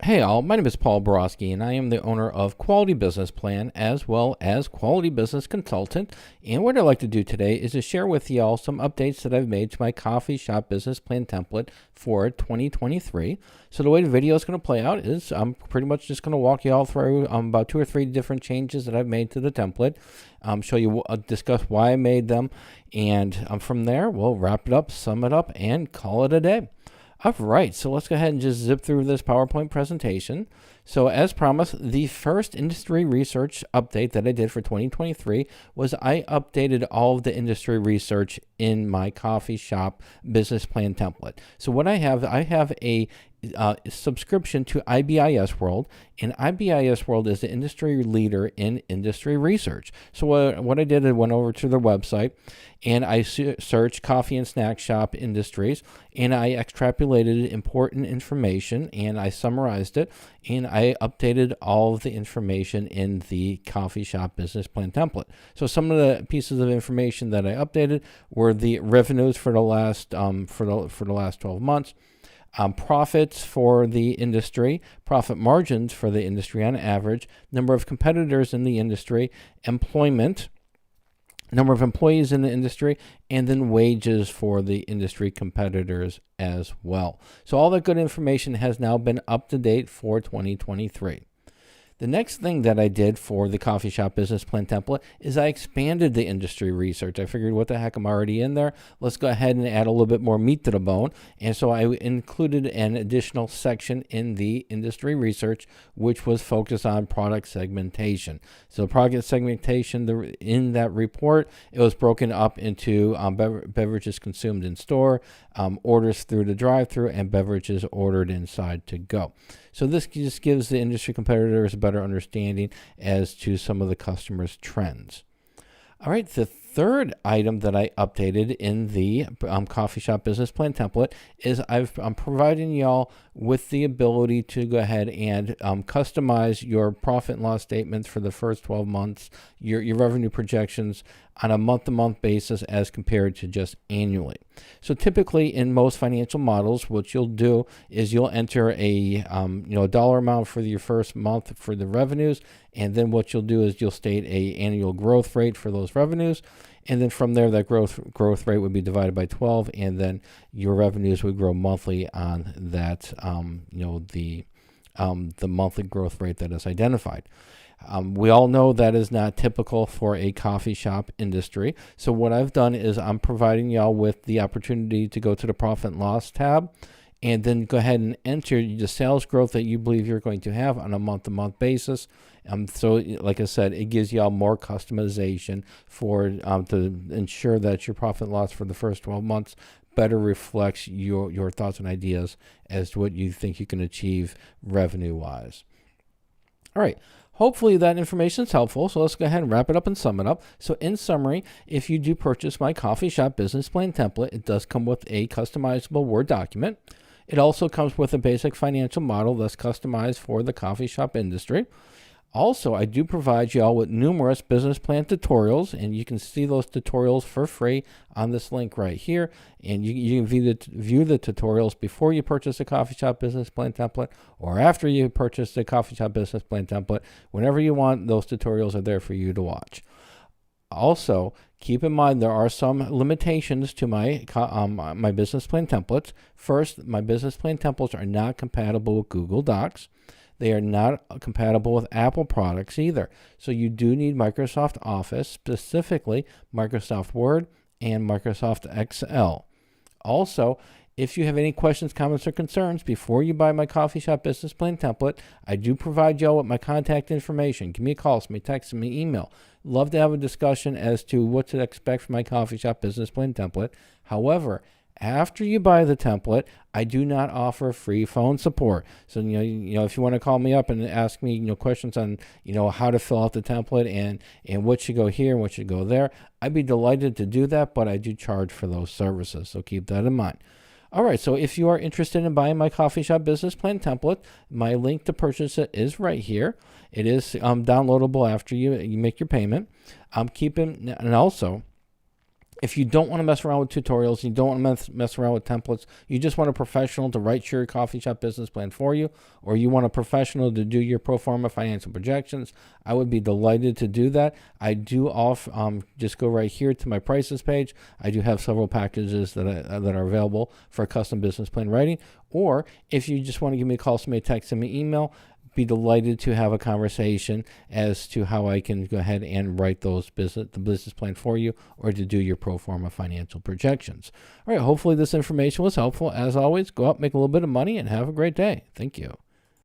Hey all, my name is Paul Borosky and I am the owner of Quality Business Plan as well as Quality Business Consultant. And what I'd like to do today is to share with y'all some updates that I've made to my coffee shop business plan template for 2023. So the way the video is going to play out is I'm pretty much just going to walk you all through about 2 or 3 different changes that I've made to the template, show you, discuss why I made them, and from there we'll wrap it up, sum it up, and call it a day. All right, so let's go ahead and just zip through this PowerPoint presentation. So as promised, the first industry research update that I did for 2023 was I updated all of the industry research in my coffee shop business plan template. So what I have a subscription to IBIS World, and IBIS World is the industry leader in industry research. So what I did, I went over to their website and I searched coffee and snack shop industries, and I extrapolated important information and I summarized it, and I updated all of the information in the coffee shop business plan template. So some of the pieces of information that I updated were the revenues for the last for the last 12 months. Profits for the industry, profit margins for the industry on average, number of competitors in the industry, employment, number of employees in the industry, and then wages for the industry competitors as well. So all that good information has now been up to date for 2023. The next thing that I did for the coffee shop business plan template is I expanded the industry research. I figured, what the heck, I'm already in there. Let's go ahead and add a little bit more meat to the bone. And so I included an additional section in the industry research, which was focused on product segmentation. So product segmentation, in that report, it was broken up into beverages consumed in store, orders through the drive-through, and beverages ordered inside to go. So this just gives the industry competitors a better understanding as to some of the customers' trends. All right, the third item that I updated in the coffee shop business plan template is I'm providing y'all with the ability to go ahead and customize your profit and loss statements for the first 12 months, your revenue projections on a month-to-month basis as compared to just annually. So typically in most financial models, what you'll do is you'll enter a dollar amount for your first month for the revenues, and then what you'll do is you'll state a annual growth rate for those revenues, and then from there that growth rate would be divided by 12, and then your revenues would grow monthly on that the monthly growth rate that is identified. We all know that is not typical for a coffee shop industry. So what I've done is I'm providing y'all with the opportunity to go to the profit and loss tab and then go ahead and enter the sales growth that you believe you're going to have on a month-to-month basis. So like I said, it gives y'all more customization for to ensure that your profit and loss for the first 12 months better reflects your thoughts and ideas as to what you think you can achieve revenue-wise. All right. Hopefully that information is helpful, so let's go ahead and wrap it up and sum it up. So in summary, if you do purchase my coffee shop business plan template, it does come with a customizable Word document. It also comes with a basic financial model that's customized for the coffee shop industry. Also, I do provide you all with numerous business plan tutorials, and you can see those tutorials for free on this link right here. And you can view the tutorials before you purchase a coffee shop business plan template or after you purchase the coffee shop business plan template. Whenever you want, those tutorials are there for you to watch. Also, keep in mind there are some limitations to my my business plan templates. First, my business plan templates are not compatible with Google Docs. They are not compatible with Apple products either. So you do need Microsoft Office, specifically Microsoft Word and Microsoft Excel. Also, if you have any questions, comments, or concerns before you buy my coffee shop business plan template, I do provide y'all with my contact information. Give me a call, send me a text, send me an email. Love to have a discussion as to what to expect from my coffee shop business plan template. However, after you buy the template, I do not offer free phone support. So, if you want to call me up and ask me, questions on, how to fill out the template and what should go here and what should go there, I'd be delighted to do that, but I do charge for those services. So keep that in mind. All right, so if you are interested in buying my coffee shop business plan template, my link to purchase it is right here. It is downloadable after you make your payment. And also, If you don't want to mess around with tutorials, you don't want to mess around with templates, you just want a professional to write your coffee shop business plan for you, or you want a professional to do your pro forma financial projections, I would be delighted to do that. I do just go right here to my prices page. I do have several packages that are available for custom business plan writing. Or if you just want to give me a call, send me a text, send me an email, be delighted to have a conversation as to how I can go ahead and write the business plan for you, or to do your pro forma financial projections. All right, hopefully this information was helpful. As always, go out, make a little bit of money, and have a great day. Thank you.